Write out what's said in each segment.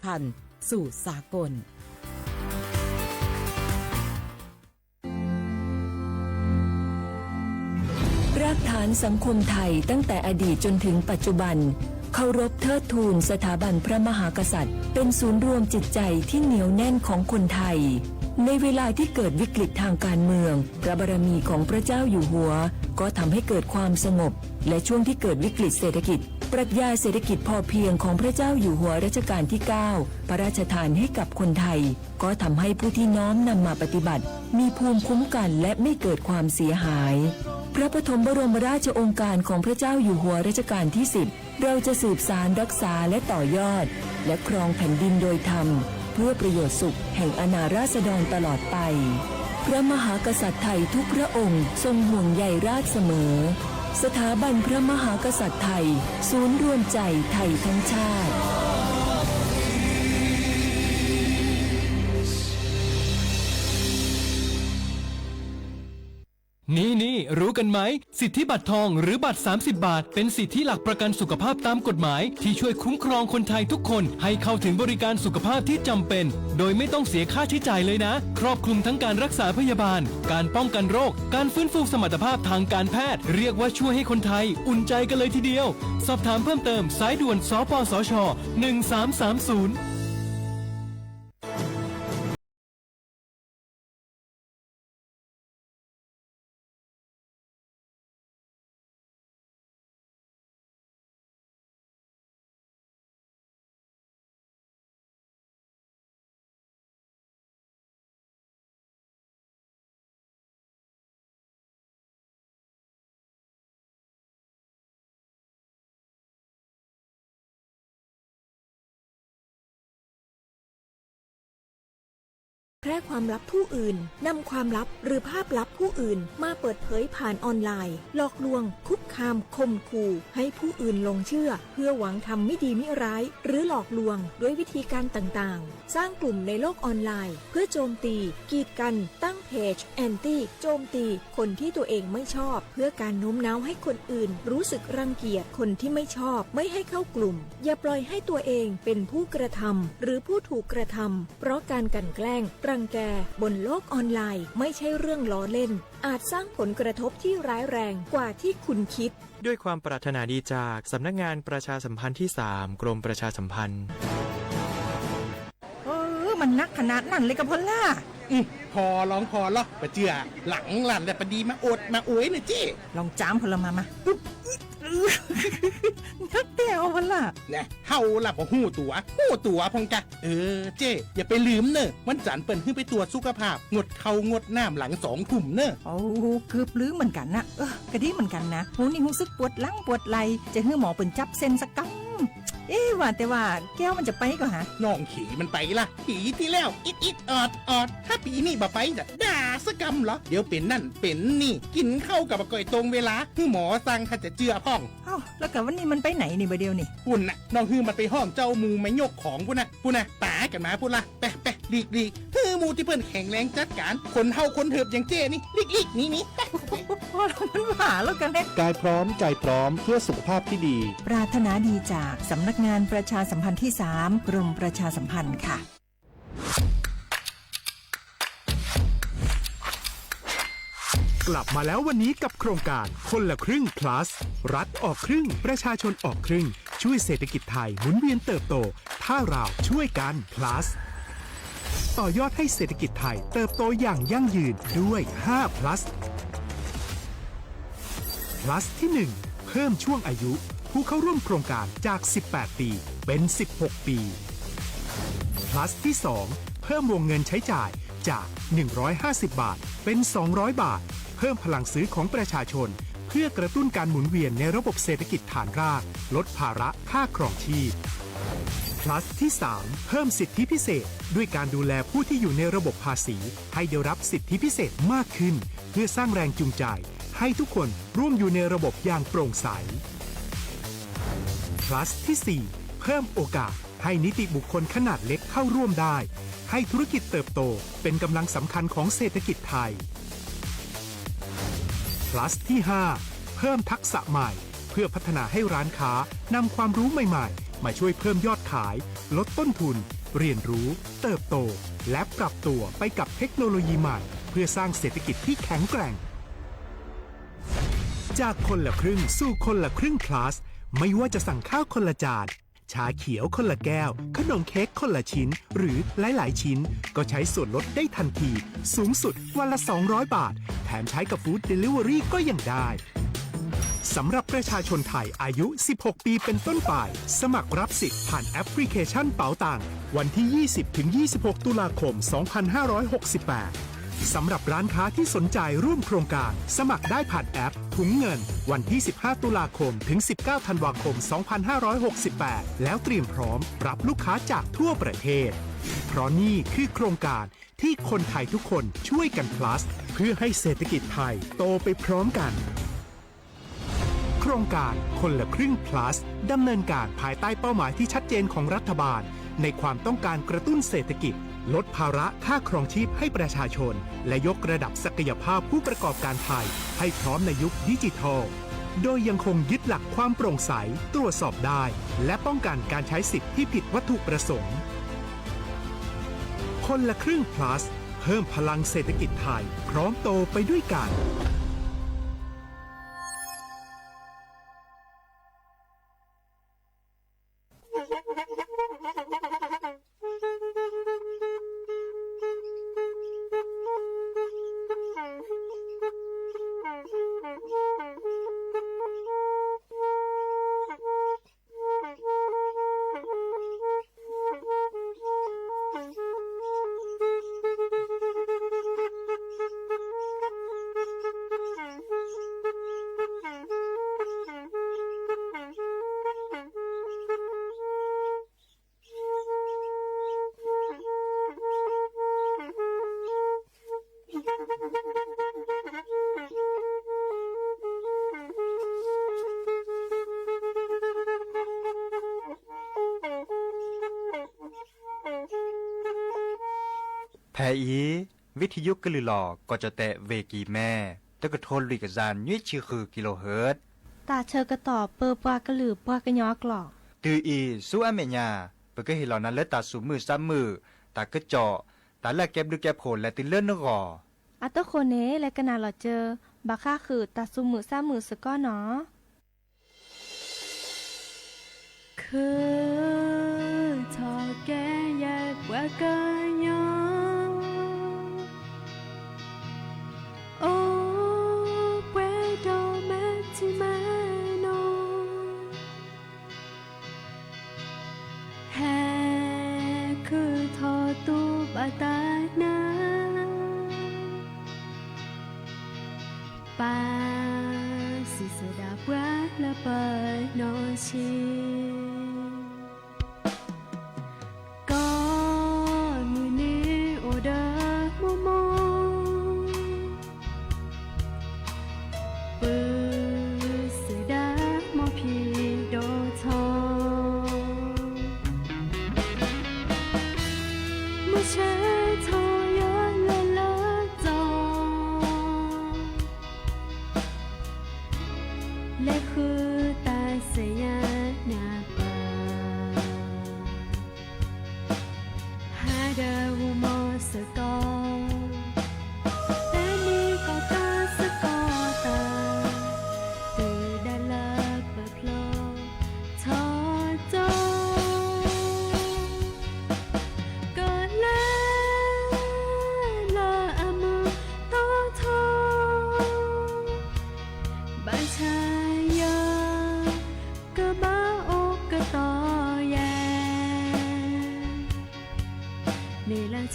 พันธ์สู่สากลรากฐานสังคมไทยตั้งแต่อดีตจนถึงปัจจุบันเคารพเทิดทูนสถาบันพระมหากษัตริย์เป็นศูนย์รวมจิตใจที่เหนียวแน่นของคนไทยในเวลาที่เกิดวิกฤตทางการเมืองพระบารมีของพระเจ้าอยู่หัวก็ทำให้เกิดความสงบและช่วงที่เกิดวิกฤตเศรษฐกิจปรัชญาเศรษฐกิจพอเพียงของพระเจ้าอยู่หัวรัชกาลที่ 9 พระราชทานให้กับคนไทยก็ทำให้ผู้ที่น้อมนำมาปฏิบัติมีภูมิคุ้มกันและไม่เกิดความเสียหายพระปฐมบรมราชโองการของพระเจ้าอยู่หัวรัชกาลที่ 10เราจะสืบสานรักษาและต่อยอดและครองแผ่นดินโดยธรรมเพื่อประโยชน์สุขแห่งอาณาราษฎรตลอดไปพระมหากษัตริย์ไทยทุกพระองค์ทรงห่วงใยราษฎร์เสมอสถาบันพระมหากษัตริย์ไทยศูนย์รวมใจไทยทั้งชาตินี่รู้กันไหมสิทธิบัตรทองหรือบัตร30 บาทเป็นสิทธิหลักประกันสุขภาพตามกฎหมายที่ช่วยคุ้มครองคนไทยทุกคนให้เข้าถึงบริการสุขภาพที่จำเป็นโดยไม่ต้องเสียค่าใช้จ่ายเลยนะครอบคลุมทั้งการรักษาพยาบาลการป้องกันโรคการฟื้นฟูสมรรถภาพทางการแพทย์เรียกว่าช่วยให้คนไทยอุ่นใจกันเลยทีเดียวสอบถามเพิ่มเติมสายด่วนสปสช1330แพร่ความลับผู้อื่นนำความลับหรือภาพลับผู้อื่นมาเปิดเผยผ่านออนไลน์หลอกลวงคุกคามข่มขู่ให้ผู้อื่นหลงเชื่อเพื่อหวังทำไม่ดีไม่ร้ายหรือหลอกลวงด้วยวิธีการต่างๆสร้างกลุ่มในโลกออนไลน์เพื่อโจมตีกีดกันตั้งเพจแอนตี้โจมตีคนที่ตัวเองไม่ชอบเพื่อการโน้มน้าวให้คนอื่นรู้สึกรังเกียจคนที่ไม่ชอบไม่ให้เข้ากลุ่มอย่าปล่อยให้ตัวเองเป็นผู้กระทำหรือผู้ถูกกระทำเพราะการกลั่นแกล้งรังแกบนโลกออนไลน์ไม่ใช่เรื่องล้อเล่นอาจสร้างผลกระทบที่ร้ายแรงกว่าที่คุณคิดด้วยความปรารถนาดีจากสำนักงานประชาสัมพันธ์ที่ 3 กรมประชาสัมพันธ์มันนักขนาดนั้นเลยกับพ่อล่ะพอลองพอลอกประเจือหลังหลันแต่ปดีมาอดมาอวยนะเจ้ลองจ้ามพลมานักเตี้ยวพ่อล่ะเนี่ยเฮาล่ะบ่หู้ตัวพงกะเจ้อย่าไปลืมเนอะวันจันทร์เปิ้นขึ้นไปตรวจสุขภาพงดเข้างดน้ำหลัง2 ทุ่มเนอะโอ้เกือบลืมเหมือนกันนะกะดีเหมือนกันนะหูนี่รู้สึกปวดหลังปวดไหล่จะให้หมอเปิ้นจับเส้นสักกำว่าแต่ว่าแก้วมันจะไปก็หาน้องขี่มันไปล่ะปีที่แล้วอิดออดถ้าปีนี้บ่ไปจะด่าสกำเหรอเดี๋ยวเป็นนั่นเป็นนี่กินข้าวกับก่อยตรงเวลาคือหมอสั่งถ้าจะเจือพ่องแล้วกับวันนี้มันไปไหนนี่บ่เดียวนี่ปุ่นน่ะน้องฮือมันไปห้องเจ้ามูไม่ยกของปุ่นน่ะป๋ากันมาปุ่นล่ะแปะลีกฮือมูที่เพิ่นแข็งแรงจัดการคนเฮาคนเถิบอย่างเจ้นี่ลีกนี่พอมันหาแล้วกันกายพร้อมใจพร้อมเพื่อสุขภาพที่ดีปรารถนาดีจากสำนักงานประชาสัมพันธ์ที่ 3 กรมประชาสัมพันธ์ค่ะกลับมาแล้ววันนี้กับโครงการคนละครึ่ง plus รัฐออกครึ่งประชาชนออกครึ่งช่วยเศรษฐกิจไทยหมุนเวียนเติบโตถ้าเราช่วยกัน plus ต่อยอดให้เศรษฐกิจไทยเติบโตอย่างยั่งยืนด้วย5 plus plus ที่ 1 เพิ่มช่วงอายุผู้เข้าร่วมโครงการจาก18 ปีเป็น16 ปี plus ที่ 2 เพิ่มวงเงินใช้จ่ายจาก150 บาทเป็น200 บาทเพิ่มพลังซื้อของประชาชนเพื่อกระตุ้นการหมุนเวียนในระบบเศรษฐกิจฐานรากลดภาระค่าครองชีพ plus ที่ 3 เพิ่มสิทธิพิเศษด้วยการดูแลผู้ที่อยู่ในระบบภาษีให้ได้รับสิทธิพิเศษมากขึ้นเพื่อสร้างแรงจูงใจให้ทุกคนร่วมอยู่ในระบบอย่างโปร่งใส plus ที่ 4 เพิ่มโอกาสให้นิติบุคคลขนาดเล็กเข้าร่วมได้ให้ธุรกิจเติบโตเป็นกำลังสำคัญของเศรษฐกิจไทย plus ที่ 5 เพิ่มทักษะใหม่เพื่อพัฒนาให้ร้านค้านำความรู้ใหม่ๆมาช่วยเพิ่มยอดขาย ลดต้นทุน เรียนรู้ เติบโต และปรับตัวไปกับเทคโนโลยีใหม่เพื่อสร้างเศรษฐกิจที่แข็งแกร่งจากคนละครึ่งสู่คนละครึ่ง plus ไม่ว่าจะสั่งข้าวคนละจานชาเขียวคนละแก้วขนมเค้กคนละชิ้นหรือหลายๆชิ้นก็ใช้ส่วนลดได้ทันทีสูงสุดวันละ200 บาทแถมใช้กับฟู้ดเดลิเวอรี่ก็ยังได้สำหรับประชาชนไทยอายุ 16 ปีเป็นต้นไปสมัครรับสิทธิ์ผ่านแอปพลิเคชันเป๋าตังวันที่ 20-26 ตุลาคม 2568 สำหรับร้านค้าที่สนใจร่วมโครงการสมัครได้ผ่านแอปถุงเงินวันที่ 15 ตุลาคม ถึง 19 ธันวาคม 2568 แล้วเตรียมพร้อมรับลูกค้าจากทั่วประเทศ เพราะนี่คือโครงการที่คนไทยทุกคนช่วยกัน plus เพื่อให้เศรษฐกิจไทยโตไปพร้อมกันโครงการคนละครึ่ง plus ดำเนินการภายใต้เป้าหมายที่ชัดเจนของรัฐบาลในความต้องการกระตุ้นเศรษฐกิจลดภาระค่าครองชีพให้ประชาชนและยกระดับศักยภาพผู้ประกอบการไทยให้พร้อมในยุคดิจิทัลโดยยังคงยึดหลักความโปร่งใสตรวจสอบได้และป้องกันการใช้สิทธิ์ที่ผิดวัตถุประสงค์คนละครึ่ง plus เพิ่มพลังเศรษฐกิจไทยพร้อมโตไปด้วยกันแพอีวิทยุกลือหลอกก็จะแตะเวกีแม่ตะกะทนลุยกะจานยุ้ยชื่อคือกิโลเฮิรตซ์ตาเชอกระต่อเปอปากระหลือปากระยอกหลอกตืออีสู้อเมญาเปก็เห็นเหล่านั้นและตาสูมือซ้ำมือตากระเจาะตาละแก็บดูแก็บโผล่และติเลื่อนนกออัตโคเนและกะนาหลอเจอบาค่าคือตาสูมือซ้ำมือสก้อเนาะคือทอแกแยกว่ากะยอตานาปาสิสดาบว่าละเปิดโนชีก็มือนี้โอเดอโมโมปืสดาโมพีโดทอมุเชทอยอนละละจอและคือตาเสียนาปาหาเดาวูมอสกอแต่นี่ก็ตาสกอตาตือดาลาเปิดโลทอจอ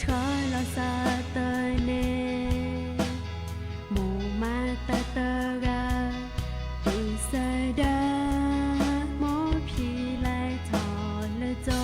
ชอลาซาเตเนหมู่มาตาเตราตุสดาโมพีไลทอละจอ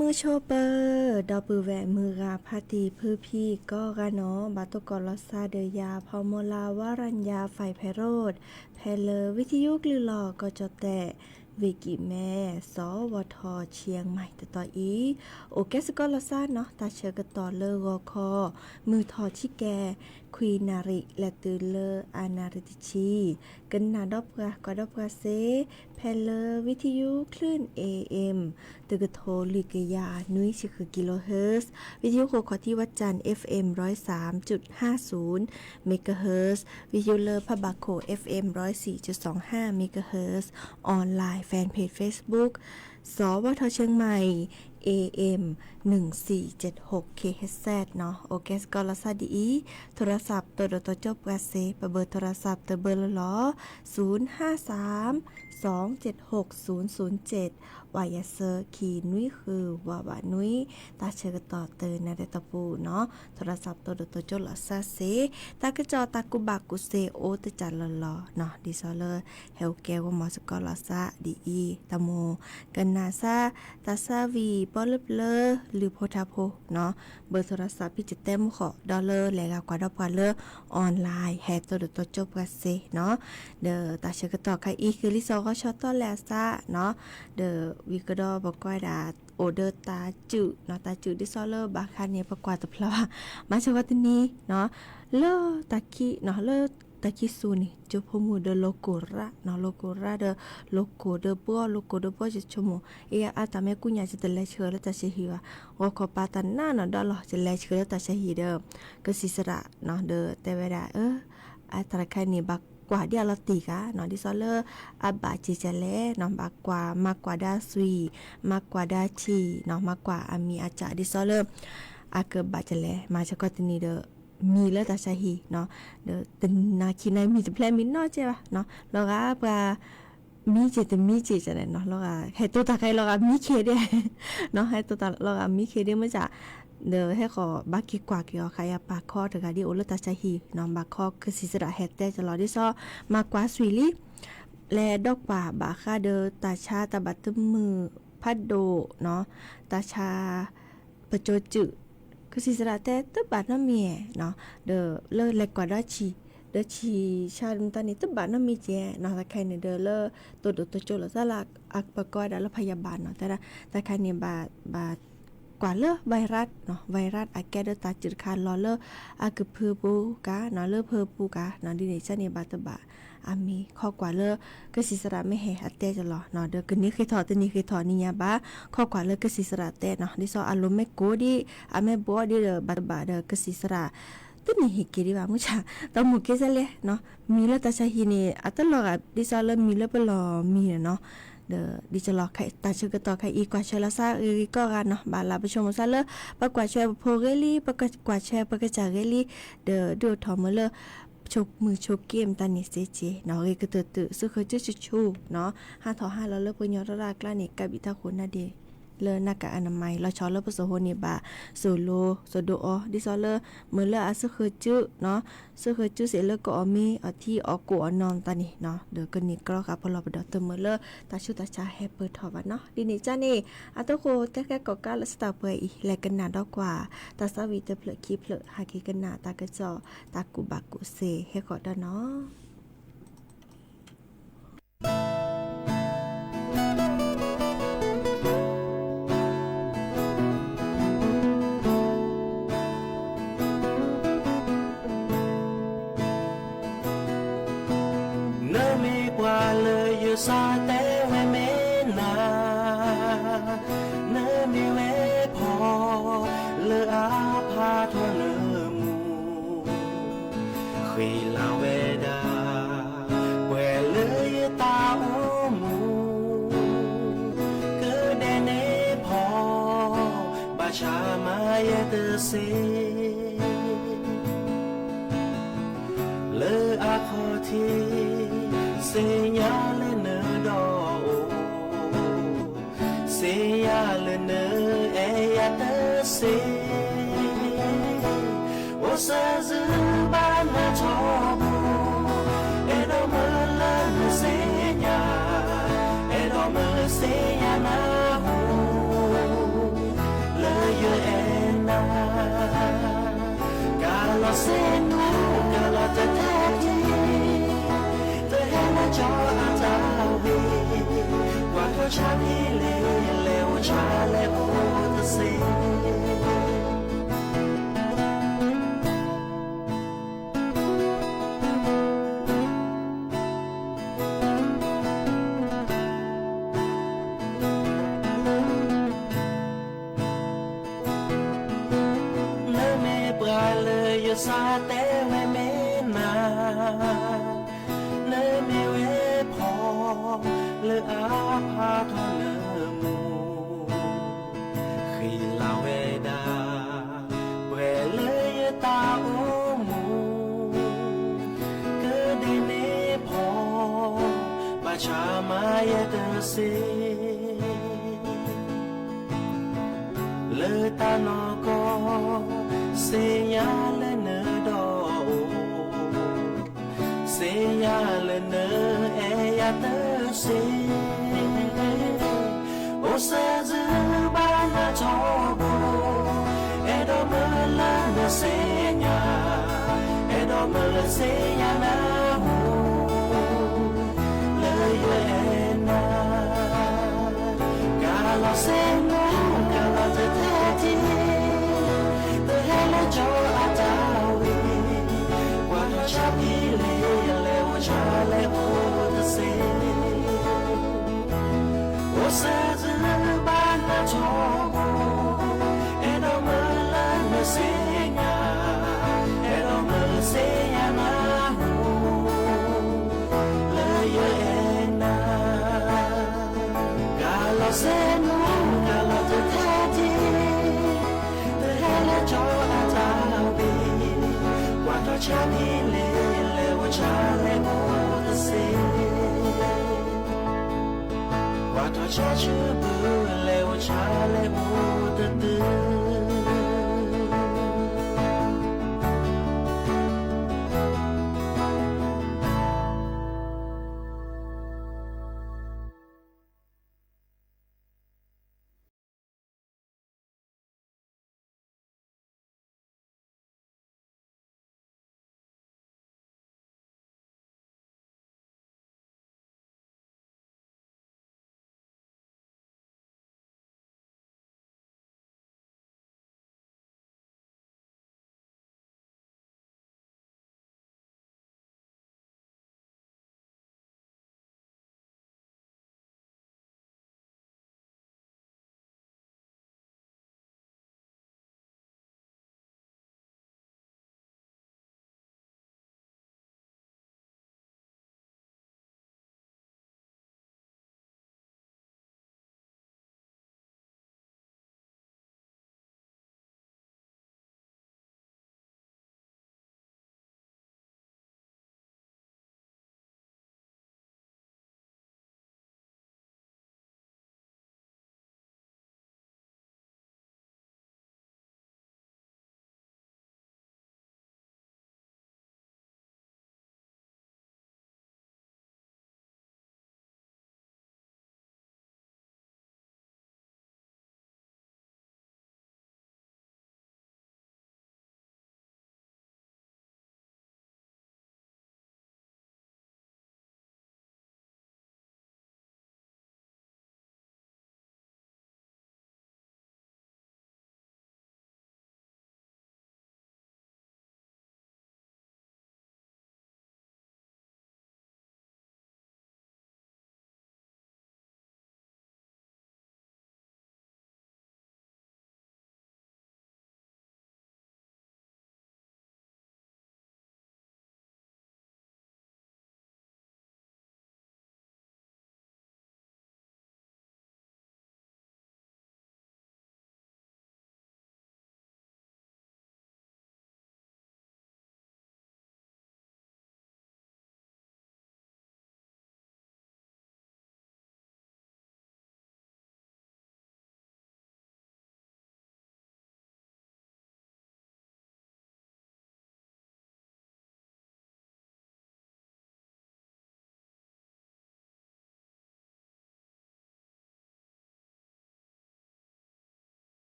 มือโชเปอร์ดอปือแวมือกาพาตีพื้พี่ก็กะเนาะบาตกอลอซาเดยาพอโมลาวารัญญาไฟไพโรดแพเลวิทยุกลือหลอก็จดแต่วิกิแม่สวทเชียงใหม่ต่ออีโอแกสกอลอซาเนาะตาเชกต่อเลวคอมือทอที่แกควีนาริและตือเลอานาริติชีกันนาดอบกะก็ดอบกะเซแพเลวิทยุคลื่น AM ตึกโทลิกยานุ้ยคือกิโลเฮิรตซ์วิทยุโคขอที่วัดจันทร์ FM 103.50 เมกะเฮิรตซ์วิทยุเลอพะบาโค FM 104.25 เมกะเฮิรตซ์ออนไลน์แฟนเพจ Facebook สวทเชียงใหม่ AM 1476 KHZ เนาะโอเคสกอลาซาดีโทรศัพท์ตัวจบกาเซเบอร์โทรศัพท์เบอร์ละล้อ053-276-007วายาเซอร์คีนุ้ยคือวานุ้ยตาเชกต่อเตอนาเดตปูเนาะโทรศัพท์ตัวจบละซาเซตากระจอตากุบักกุเซโอตจันละล้อเนาะดิซอเลอร์เฮลแกวมอสกอลาซาดีตะโมกันนาซาตาซาวีปอลเลอหรือโพธาโพเนาะเบอร์โทรศัพท์พี่จะเต็มขอดอลเลอร์และกว่าดอกกว่าเลอออนไลน์แฮตัวจบกาเซเนาะเดอตาเชกต่อใครอีคือลิซอก็ชอตอแลซาเนาะเดอวิกดอบอกก้อยดาโอเดอร์ตาจืดเนาะตาจืดดิซอเลอร์บาคาเนียประกวาดตะพลามาชวัตนี้เนาะเลอตาคีเนาะเลอตะคิซูนี่จูพมูเดโลโกระเนาะโลโกระเดโลโกเดบัวจะชมูเออาตาเมกุญญาจะเตเลเชอแล้วตาเชฮีวะวอคอปาตันน่าเนาะดอลจะเลเชอแล้วตาเชฮีเดก็สิสระเนาะเดแต่เวลาอาตราคานี่บักกว่าเดียลติกะเนาะดิซอเลอร์อาบาจิเจเลเนาะบักกว่ามากกว่าดาซุยมากกว่าดาชีเนาะมากกว่าอามีอาจาดิซอเลอร์อาเกบาเจเลมาชะกอตินีเดมีแล้วตาชาฮีเนาะเดตนาคินายมีแต่แพลมินเนาะใช่ป่ะเนาะแล้วก็ปลามีเจตมีเจจะเนาะแล้วก็ให้ตัวตาใครแล้วก็มีเคเดเนาะให้ตัวตาแล้วก็มีเคเดมาจากเดให้ขอบักกิกว่าเกี่ยวใครปากคอถึงกับดิโอเลตาชาฮีเนาะบักคอคือสิสระเฮดแต่จะรอดิซอมากกว่าสวีลีและดอกป่าบาคาเดตาชาตาบัตมือพัดโดเนาะตาชาปะโจจุคือสิสระแต่ตบาดน้ำเมียเนาะเดเลเล็กกว่าดาชีเดชีชาดตอนนี้ตบาดน้ำมีเจเนาะแต่ใครเนี่ยเดเลตัวโจละซะละอักปะกอดแล้วพยาบาลเนาะแต่ใครเนี่ยบาดกว่าเลไวรัสเนาะไวรัสอาแกเดตาจืดคานรอเลอาคือเพอปูกาเนาะเลเพอปูกาเนาะดิเนชันเนี่ยบาตบาอามีข้อกว่าเลก็สิสระไม่ให้อัตเตจะรอเนาะเดกนี้เคยถอดตัวนี้เคยถอดนี่ยาบ้าข้อกว่าเลก็สิสระเตเนาะดิซออารมณ์ไม่โกดิอาแม่บัวดิเดบาตบาเดก็สิสระตัวนี้เฮกิริว่ามุชาตอมุเกซะเลยเนาะมีแล้วตาชาฮีนี่อัตลอดดิซอเลมีแล้วเปลอมีเนาะดิจะรอใครตาชื่อก็ต่อใครอีกว่าเชลซาก็กันเนาะบาลาไปชมซะเลยปกว่าแชร์โพเกลี่ปกว่าแชร์ปกจากเกลี่ดูทอมเลยชกมือชกเกมตานิเซเจเนาะก็ตื่นซึ่งเคยจะชูเนาะ5-5แล้วเลิกปยอรากล้านี่กับอิทาคนนาเดเลหน้ากากอนามัยเราชอเลอร์ผสมโฮนิบาโซโลโซโดอดิซอเลอร์เมื่อเลออาซึเคจื้อเนาะซึเคจื้อเสร็จเลก็อมีที่ออกกัวนอนตานี่เนาะเดี๋ยวกันนี่ก็ค่ะพอเราไปดอเตอร์เมื่อเลอตาชุตาชาแฮปเปิลทอวันเนาะดินี่จ้านี่อาตโคแต่แค่ก็กาลสตาเปยอีแลกันนาดอกกว่าตาสวีเตเพลคีเพลหากิกันนาตากระจอตากุบักกุเซเฮกอดเนาะซาเตเวเมนาเนมีเวพอเลออาพาทอเลมูขีลาเวดาเวเลยตาโอมูเกเดเนพอบาชามาเยเตเซเลออาคอทีเสียเลเนดอเสียเลเนเอยาเตเซโอซาซึบานาชอบูเอโดเมลเลเสียเอโดเมเสียนาหู จออาจาวีกว่าเขาชาพี่เลวชาเลวตะเซซาเตเวเมนาเนเมเวพอเลออาพาทอเนมูขีลาเวดาเวเลยตาโอมูเกเดเนพอปาชามายเตเซเลตานอกเสียเลเนดอเสียเลเนเอยาเตเซโอเซซบานาโชโกเอดอเมลาเนเสียเอดอเมลเสียนาหูเลยเยนากาลาเซโนกาลาเตเททีจออาจาวีกว่าชาพี่เลวชาเลวตะเซโอเซซบานาโชโกเอดอเมลาเนเซญาเอดอเมลเซญานาหูเลยเยนากาลาเซโนกาลาเตเททีจออาจาวีกว่าชาพี่เลวชาเลวตะเซกว่าชาชื่อบือเลวชาเลวตะตือ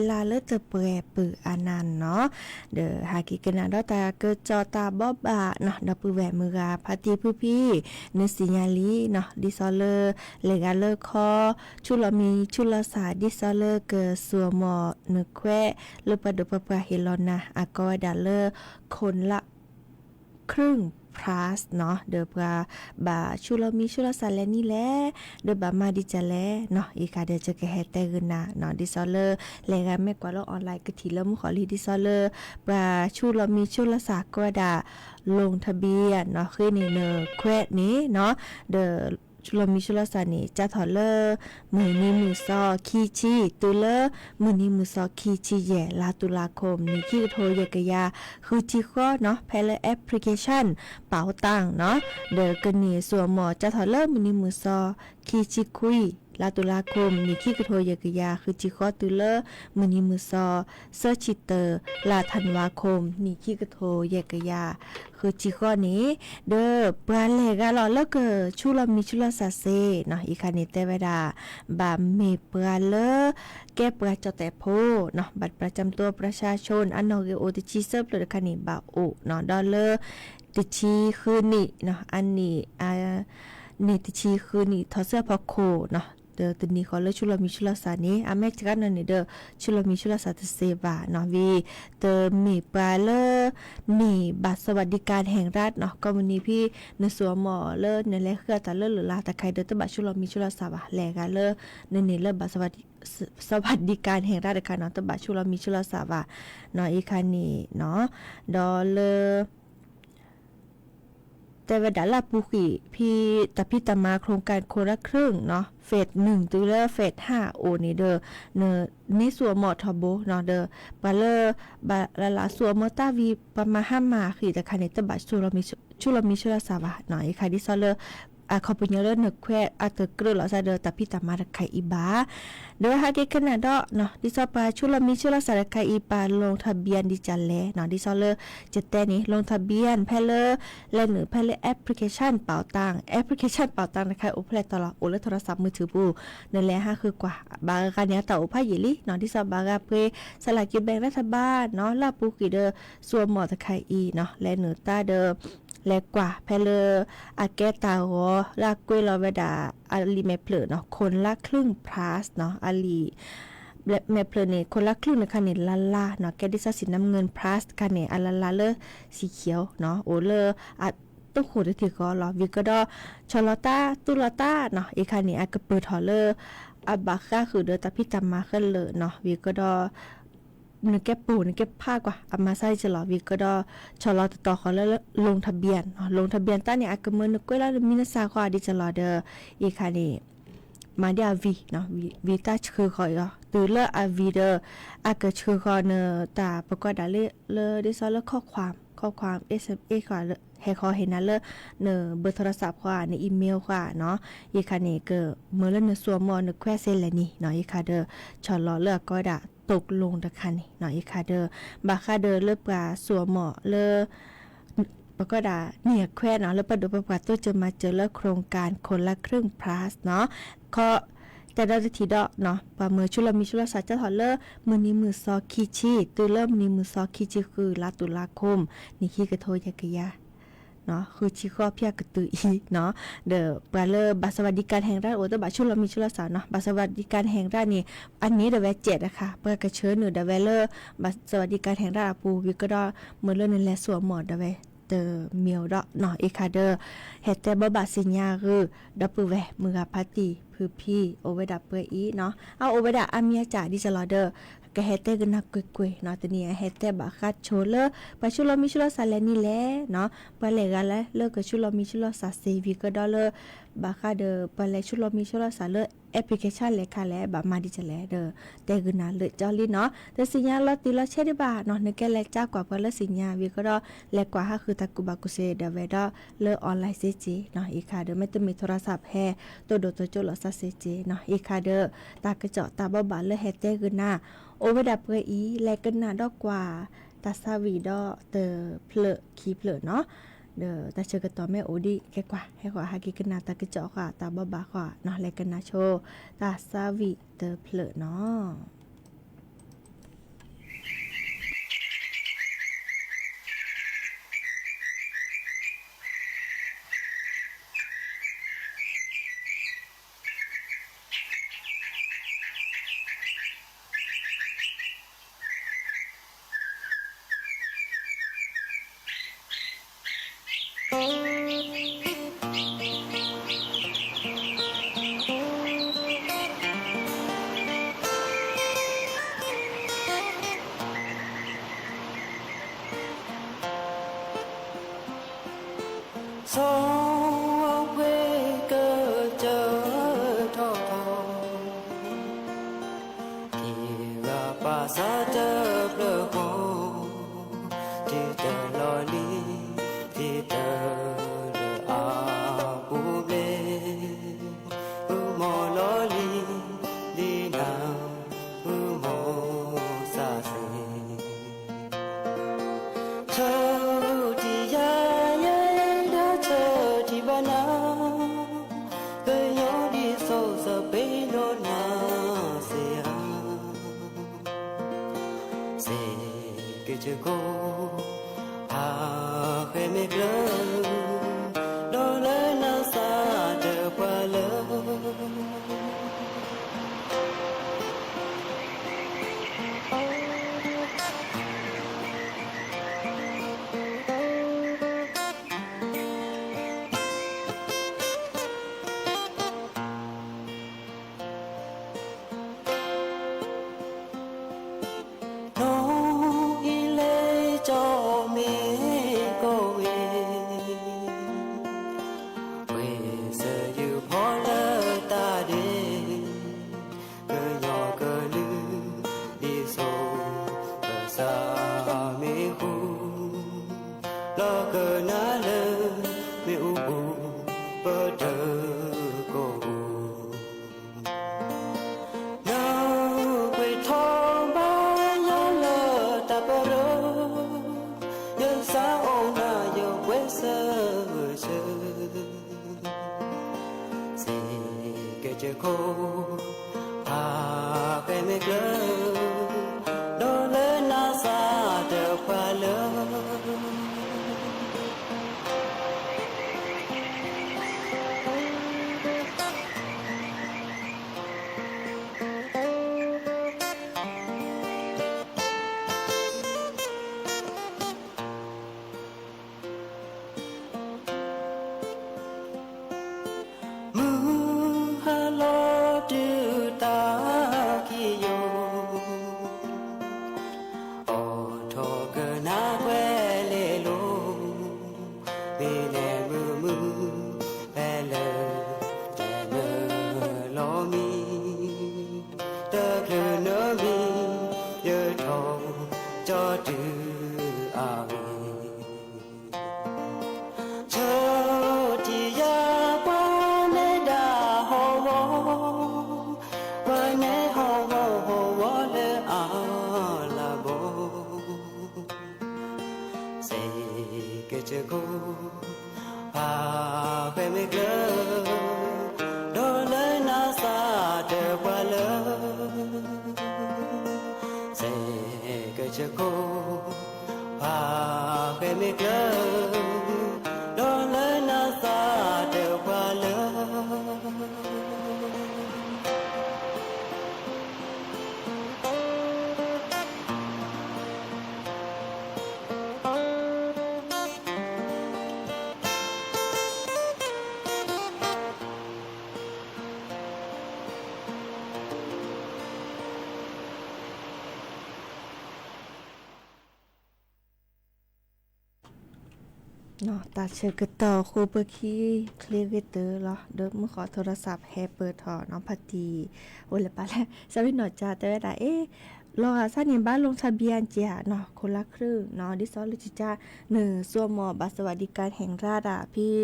ลาเลเตเปรปืออานันเนาะเดอหากิกนาดอตาเกิดจอตาบอบะเนาะดอปือแหวมือกาพาตีผู้พี่เนสิญาลีเนาะดิซอเลเลกาเลคอชุลมีชุลสาดิซอเลเกสัวหมอเนแควเลปะดปะปะเฮลอนาอากอดาเลคนละครึ่งพลาสเนาะเดอบาบาชุลมีชุลสาแลนี่แหละเดอบามาดิจะแลเนาะอีกาเดจะแกแฮเตกนะเนาะดิซอเลแลกาแม่กว่าเราออนไลน์กะทีละมุขอลีดิซอเลบาชุลมีชุลสากว่าดาลงทะเบียนเนาะคือนี่เนอแควนี้เนาะเดอชุลมีชุลสานี่จะถอเลมือนี้มือซอคีชีตุเลมือนี้มือซอคีชีแย่ลาตุลาคมนี่ขี้โทยกยาคือจีข้อเนาะแพลแอปพลิเคชันเป๋าตังเนาะเดอกันนี่ส่วนหมอจะถอเลมือนี้มือซอคีชีคุยลาตุลาคมนี่ขี้กระโทยกยาคือจีข้อตุเลมือนี้มือซอเซอร์ชิเตอร์ลาธันวาคมนี่ขี้กระโทยกยาคือจีข้อนี้เด้อปลาเลกาลอแล้วก็ชุลมีชุลสาเซเนาะอีคานิเตเวดาบาเมปลาเลแก้ปลาจอแต่โพเนาะบัตรประจำตัวประชาชนอันนอเกโอติชีเซอร์ปลดคานิบาโอเนาะดอลเลอร์ติชีคือนี่เนาะอันนี้นี่ติชีคือนี่ทอเสื้อพอโคเนาะเดอตัวนี้เขาเลยชุลมีชุลสานี้อเมริกันนั่นนี่เดอชุลมีชุลสาตเซบาเนาะวีเตอมีปลาเลมีบัตรสวัสดิการแห่งรัฐเนาะก็วันนี้พี่ในสวมหมอเลในแลเครือตาเลหรือลาตะไคเดอตบัตรชุลมีชุลสาบะแลกาเลในนี่เลบัตรสวัสดิการแห่งรัฐค่ะเนาะตบัตรชุลมีชุลสาบะเนาะอีคันนี้เนาะดอเลแต่เวลาลาปุกิพี่ตะพิตามาโครงการคนละครึ่งเนาะเฟส1ตุลาเฟส5โอนี่เด้อเนนี่สัวหมอทอโบเนาะเด้อบาเลบาลาสัวมอตาวีประมาณ5มาคือแต่คันนี้ตะบัดชุลมีชุลสาวะเนาะอีค่ะดิซอเลขอปุญญาเลนแควอาเตกรลอซาเดตะพิตามาตะไคอีบาโดยหาเกขนาดเนาะดิซอปาชุลมีชุลสาตะไคอีปาลงทะเบียนดิจัลแลเนาะดิซอเลจะแต่นี้ลงทะเบียนแพเลและหรือแพเลแอปพลิเคชันเป๋าตังแอปพลิเคชันเป๋าตังนะคะโอเพลตลอดโอและโทรศัพท์มือถือปูนั่นแหละฮะคือกว่าบางการเนี้ยต่ออุพายิลิเนาะดิซอบางาเพสลากกินแบ่งรัฐบาลเนาะลาปูกิเดอส่วนหมอตะไคอีเนาะและหรือตาเดอและกว่าแพเลอาแกตาวลากวยลอเวดาอาลีเมเพลเนาะคนละครึ่งพลาสเนาะอาลีแมเพลเนี่ยคนละครึ่งนะคะเนี่ยลาลาเนาะแกดิซาสีน้ำเงินพลาสค่ะเนี่ยอาลาลาเลสีเขียวเนาะโอเลอะต้องขูดถือก็รอวิก็ดอชอลต้าตุลต้าเนาะอีค่ะเนี่ยอากระเปิดทอเลอาบาค่าคือเดอตาพิจามาขึ้นเลยเนาะวิก็ดอนึกแก้ปูนึกแก้ผ้ากว่าอามาไซจะหล่อวิก็ดอชอลต่อเขาแล้วลงทะเบียนลงทะเบียนต้าเนี่ยอากระเมือนึกก็แล้วมินาซาก็อดีจะหล่อเดออีค่ะเนี่ยมาเดียวีเนาะวีตาชื่อคอยก็ตือเลออาวีเดออากระชื่อคอเนอตาประกอบดาเลดิซอเลข้อความ SMS ค่ะให้ขอเห็นนะเลเนอเบอร์โทรศัพท์ค่ะในอีเมลค่ะเนาะอีค่ะนี่ก็เมื่อเลเนสัวมอเนแควเซนละนี่เนาะอีค่ะเดอชอลเลือกก็ดะตกลงตะคันนี่เนาะอีค่ะเดอบาค่ะเดอเลือกปลาสัวหมอเลแล้วก็ด่าเนี่ยแควเนาะแล้วประดูประกาศตัวจะมาเจอเลิกโครงการคนละครึ่งพลัสเนาะก็แต่เราจะทีดอกเนาะปาเมื่อชุลมีชุลสาจะถอดเลอมือนี้มือซอคีชีตือเริ่มนี้มือซอคีชีคือลาตุลาคมนี่ขี้กระโทยกะยาเนาะคือชีข้อเพียกระตืออีเนาะเดอปลาเลอบัตรสวัสดิการแห่งรัฐโอตบัตรชุลมีชุลสาเนาะบัตรสวัสดิการแห่งรัฐนี่อันนี้เดอแว7นะคะเปิดกระเชิญหนึ่งเดอแวเลอบัตรสวัสดิการแห่งรัฐปูวิก็ดอเมื่อเรื่องนั้นแลสวมหมอเดอแวเตอเมียวดอกเนาะอีคาเดอเฮตแต่บ่บาสิญญาคือดับปือแวมือพาตีคือพี่โอเวดับเปอีเนาะเอาโอเวดาอาเมียจ่าดิจลอเดอก็เฮตแต่กันนักกุยๆเนาะตะนี้เฮตแต่บักคัดโชเลอปะชุลมีชุลสาแลนี่แหละเนาะปะเลกะแลเลิกกับชุลมีชุลสาเซวีก็ดอเลบักคัดเดอปะเลชุลมีชุลสาเลแอปพลิเคชันเลค่ะแลบัมาดิจะแลเดอแต่กันนะเลจอลี่เนาะแต่สิญญาลอติลอเชดิบาเนาะนึกแกแลจ้ากว่าปะเลสิญญาวีก็ดอแลกว่าฮะคือตะกุบากุเซเดเวดอเลออนไลน์เซจิเนาะอีค่ะเดอไม่ต้องมีโทรศัพท์แฮตัวโดตัวโจลซาเซจิเนาะอีค่ะเดอตากระเจาะตาบ่บาเลเฮเตกันนะโอเวดับเปอีแลกันนาดอกกว่าตาซาวีดอเตอเพลคีเพลเนาะเดอตาเชกตอแม่โอดีแค่กว่าให้กว่าฮากิกันนาตากระเจาะค่ะตาบ่บาค่ะเนาะแลกันนาโชตาซาวีเตอเพลเนาะ sông quê cơ chờ thọ thì là bà sa chờ đợi hồ thì chờ lo đi thì chờ đợi bù bê mò lo đi đi nào mò xa xỉ chờ thì ya đã chờ thì bà nào cứ nhớ đi sâu giờ bên đó na sẽ cái chữ cô khẽ mệt lơ đó lỡ na xa chờ qua lỡเนาะตาเชกต่อคูเปอร์คีคลีเวเตอร์เหรอเดิมมือขอโทรศัพท์แฮเปิดถอน้องพัตตีโอละปะแล้วสวิหนอจ้าแต่ว่ารอซานิบ้านลงทะเบียนจ้ะเนาะคนละครึ่งเนาะดิซอลิจิจ้า1ส่วนหมอบัตรสวัสดิการแห่งรัฐพี่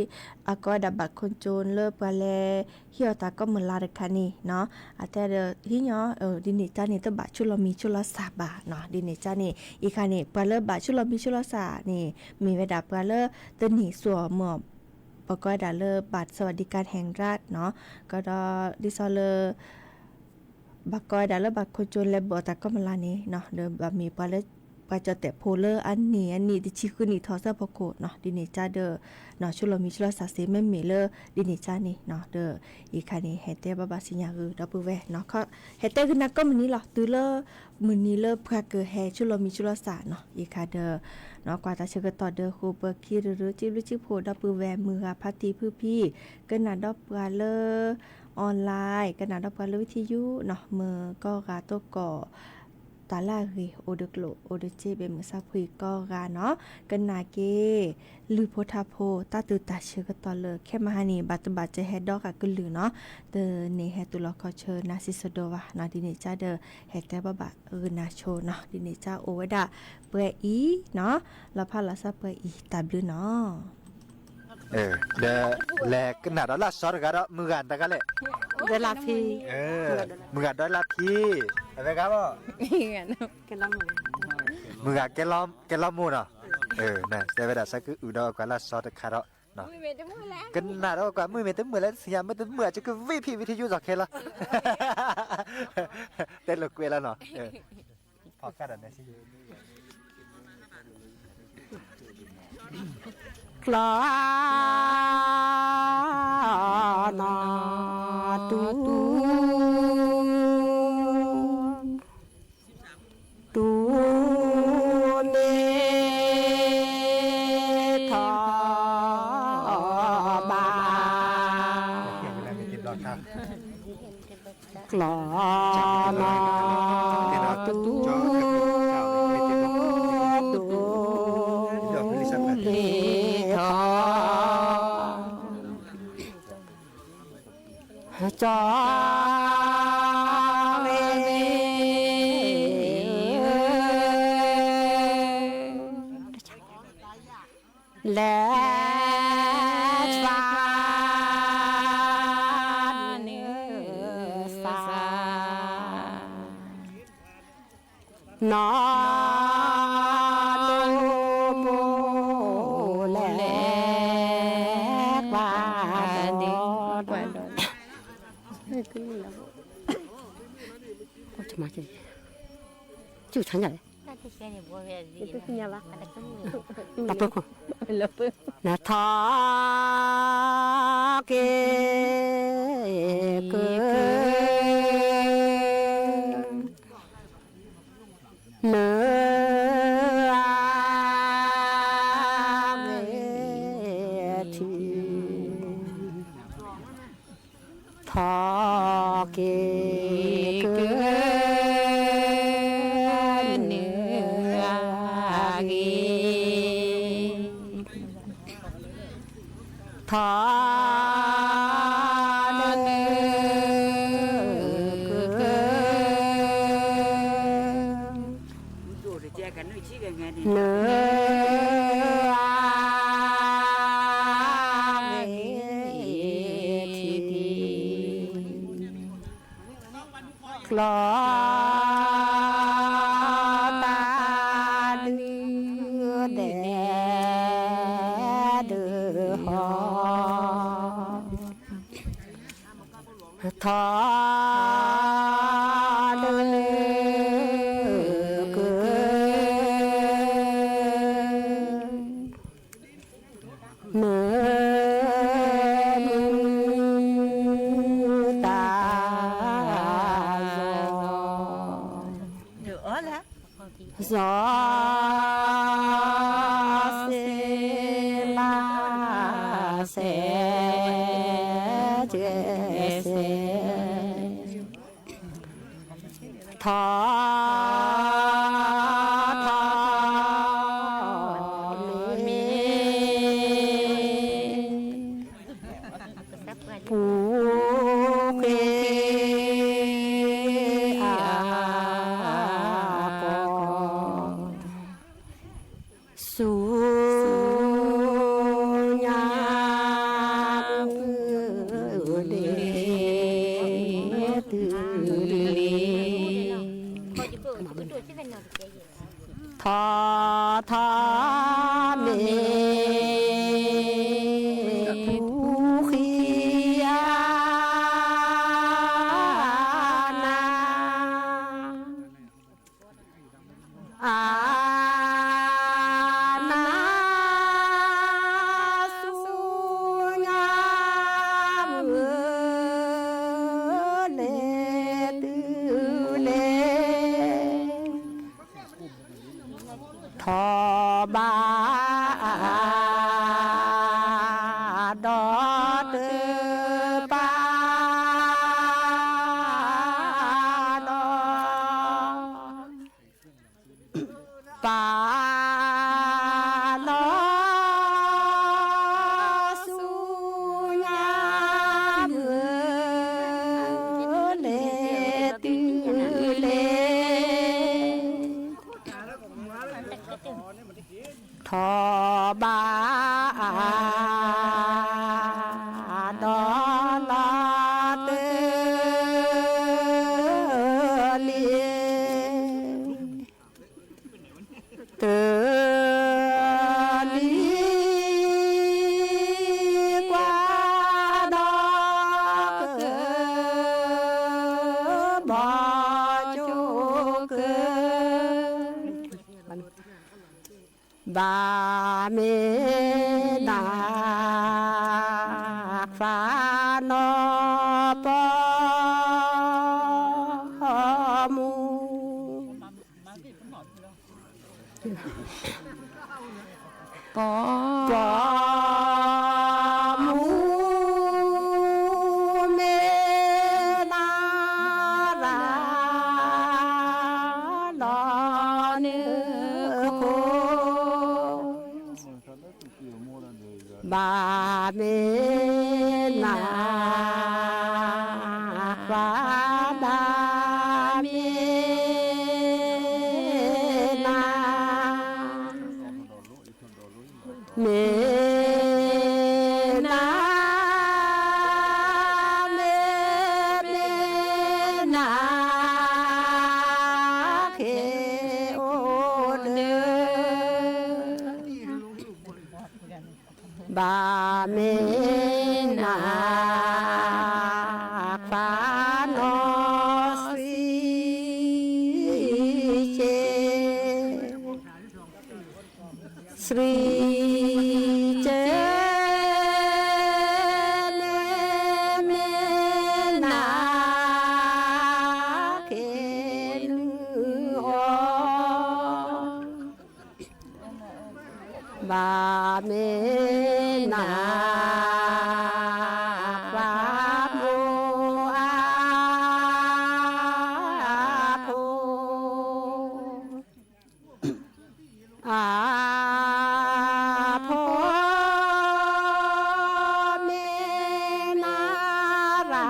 ก็ดับบัตรคนจนเลิกไปแล้วเฮียตาก็เหมือนลาดคันนี่เนาะแต่เดี๋ยวที่เนาะดินิจ้านี่ตบัตรชุลมีชุลสาบาทเนาะดินิจ้านี่อีกคันนี่ไปเลิกบัตรชุลมีชุลสานี่มีเวลาไปเลิกตัวนี้ส่วนหมอประกอบดับเลิกบัตรสวัสดิการแห่งรัฐเนาะก็ดิซอเลบักกอยดาลบักคนจนและบ่ตาก็มันลานี้เนาะเดิมบะมีปลาเลปาจะแต่โพเลอร์อันนี้ดิชิคุนี่ทอซะพอโกเนาะดินี่จ้าเด้อเนาะชุลมีชุลสาเสแม่เมเลอดินี่จ้านี่เนาะเด้ออีคันนี้เฮเตบะบาสิญาคือดับเบิลเวเนาะเขาเฮเตคือนักก็มื้อนี้หรอตือเลอมื้อนี้เลอพะเกอแฮชุลมีชุลสาเนาะอีคันเด้อเนาะกว่าตาเชกต่อเด้อคูเปอร์คีหรือจิบจิโพดับเบิลเวมือพัตตีพี่ก็น่ะดอกปลาเลอออนไลน์กระดาษรับการวิทยุเนาะมือก็กาโตก่อโท ตาลาเรโอเดโกลโอเดเจเบมือซาพุยก็กาเนาะกันนาเกลือโพธาโพตาตือตาเชกตอเลแค่มาหานี่บัตบัตเจเฮดดอกกะลือเนาะเดเนเฮตุลอคอเชนาซิสโดวะนาดิเนจาเดเฮแต่บะบะนาโชเนาะดิเนจาโอวดาเปอีเนาะละพาละซาเปอีตาบลือเนาะเดแลกนาดอลลาซอดกะดอมือกันตะกะเลได้ลาพีมือกันดอลลาพีอะไรครับบ่แกลอมมือกันแกลอมมูเนาะน่ะแต่เวลาสักคืออุดอกะลาซอดคาดอเนาะกันนาดอกะมือเมตมือแล้วเสียมันมือจะคือวิทยุจักเคละเต้นลกเวแล้วเนาะพอกันได้สิคลานาตูเนทาบาคลานาตูจอเวและชานเนื้อสานอนโมและกว่าเด็ก그일라고 좀 맞지 쭉 찾아야 시간이 뭐 해야지 그냥 막 나쁘고 나타게ทอเกเนื้อเกทอเนื้คลอตาเดือแดดหอทอเดือเกิเมื่อgió sẽ la sẽ sẽ thọ mê phú khêทอเมผู้ขียานานาสุญาเมเลตือเลทอบาดอเตปาดอ บาดอลาเตเลียเตลีกว่าดอกเกบอจูเกบาเมนาฟ้านอปอมูปอมูเมนาราลอเนโคบาเมนาฟ้าบาเมนาเมนาเมนาเคโอเดบาเมนาฟ้านอสีเจสรีเจเนเมนาเคนึออบาเมนาฟาโมอาโพอาโพเมนารา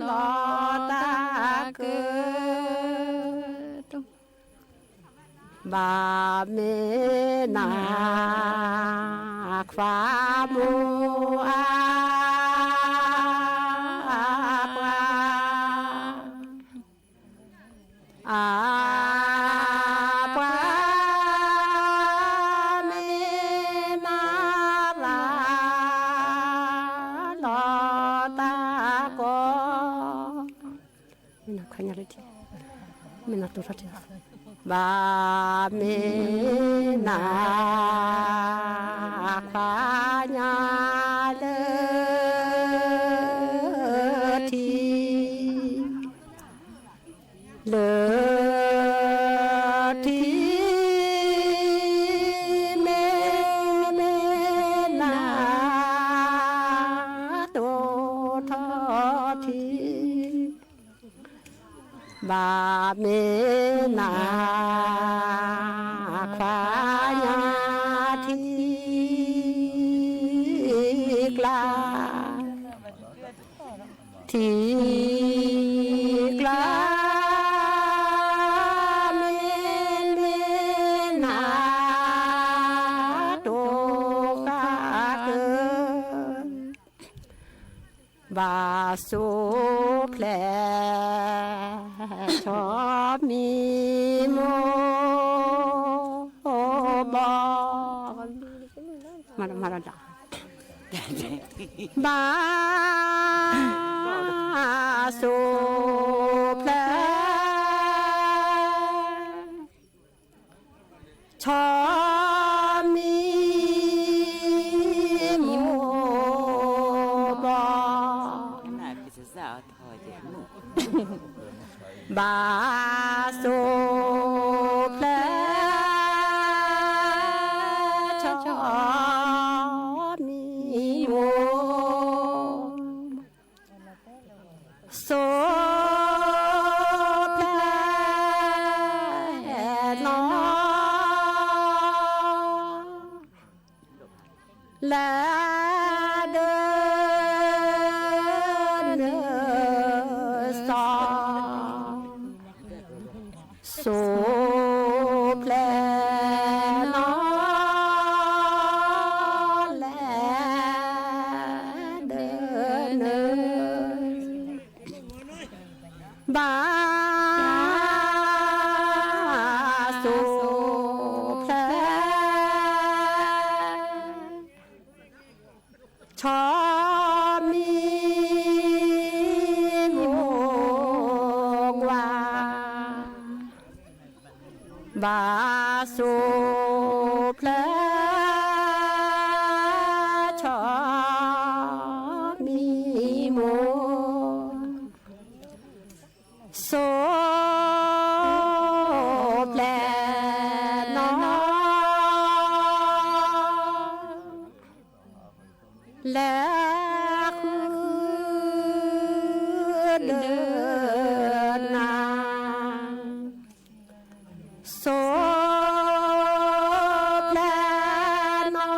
ลอตาเกิดบาเมนาฟ้าโมอาปาอาปาเมนาราลอตาโกไม่นับขันยาเลยทีไม่นับตัวทีบาเมนาฟ้าญาเลทีเลทีเมนาโตทอทีบาเมนาฟ้าญาทีกลาทีกลาเมนาโตกาเกบาสุแผลชอบมีโมบมาดาบาสุแผลชอบมีโมบาสุแผลชอบมีโมโซแผลนอและเดินสอโซแผลนอ บาสุแพรชอมีวงวาบาสุแพรชอมีโมโซแปลนอและคือเดินนาโซแปลนอ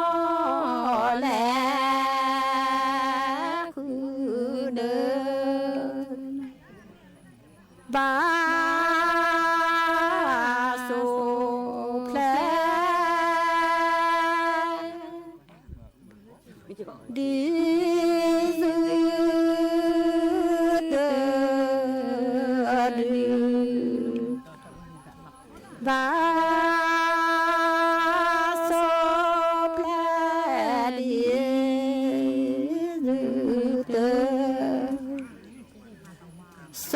และคือเดินบาสุแพลดีสืเดินบาสุแพลดีสืเดินโซ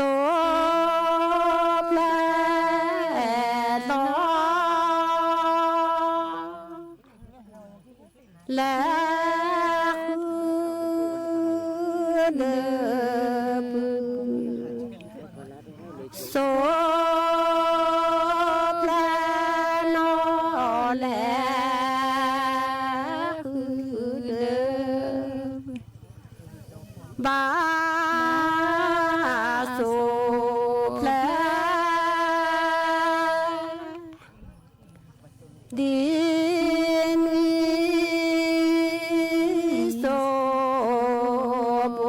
แปลนอและคือเดิมโซแปลนอและคือเดิมบาสุแพลดินโซโบ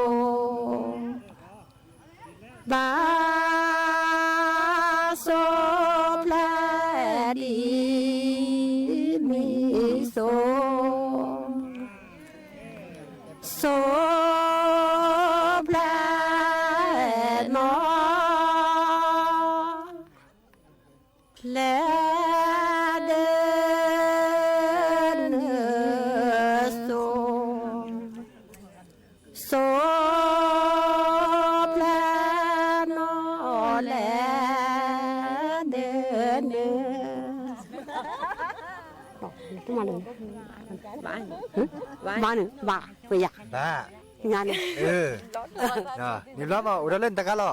บาโซแพลดิมิโซโซแพลนอและเดินโซโซแพลนอและเดินมาหนึ่งบ้านหนึ่งบ้าไปอยาก บ้าง านนี่ล้อมาอุดเล่นตะกันหรอ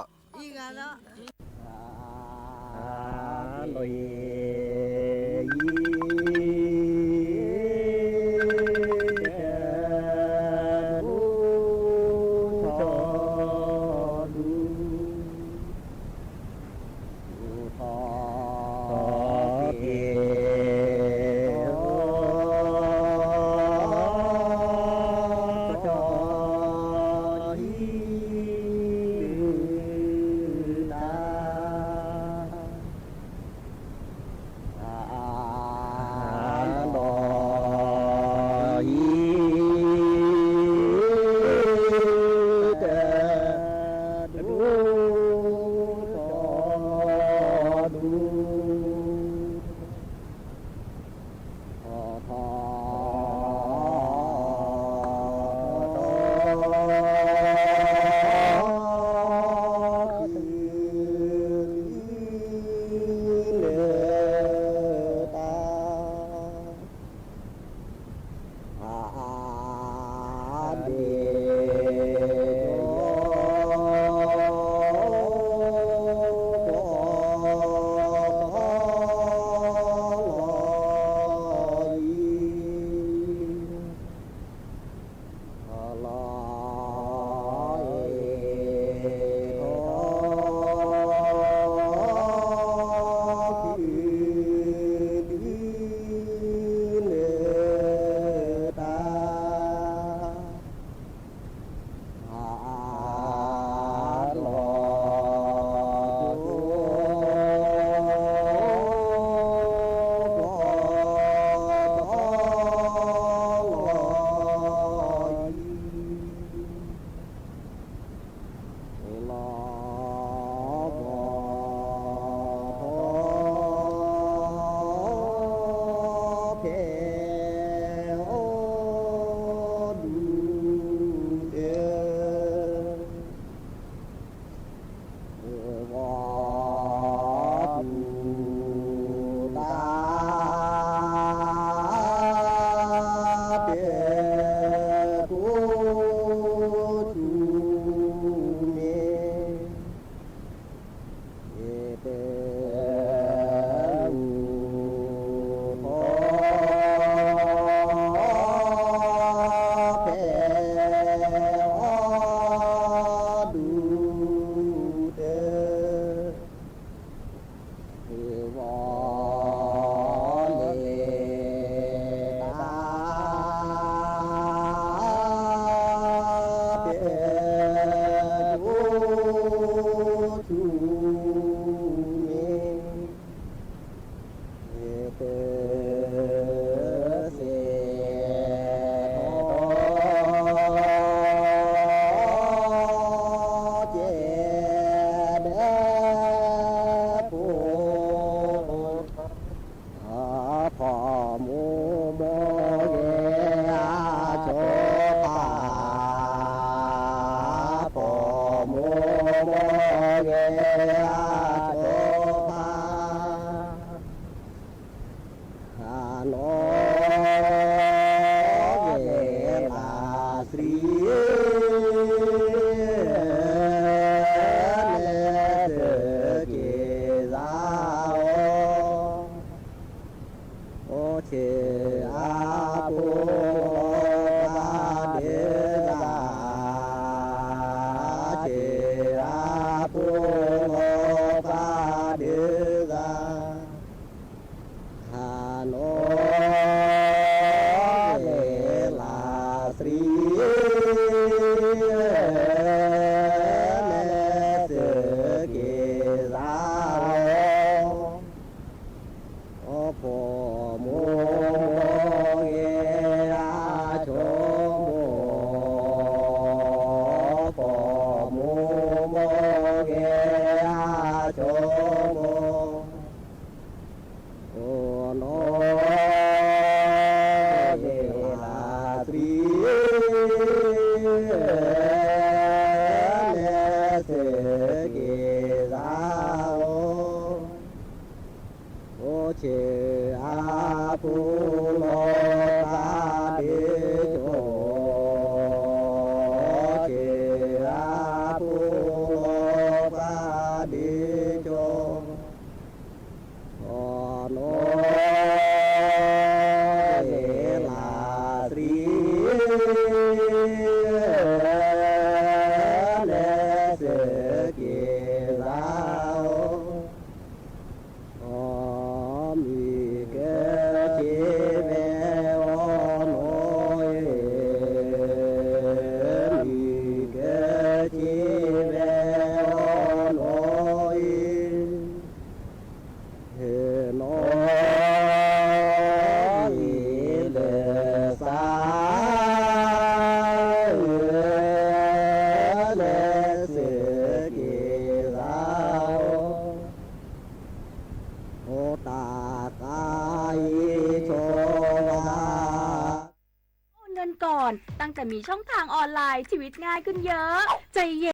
เงินก่อนตั้งแต่มีช่องทางออนไลน์ชีวิตง่ายขึ้นเยอะใจเย็น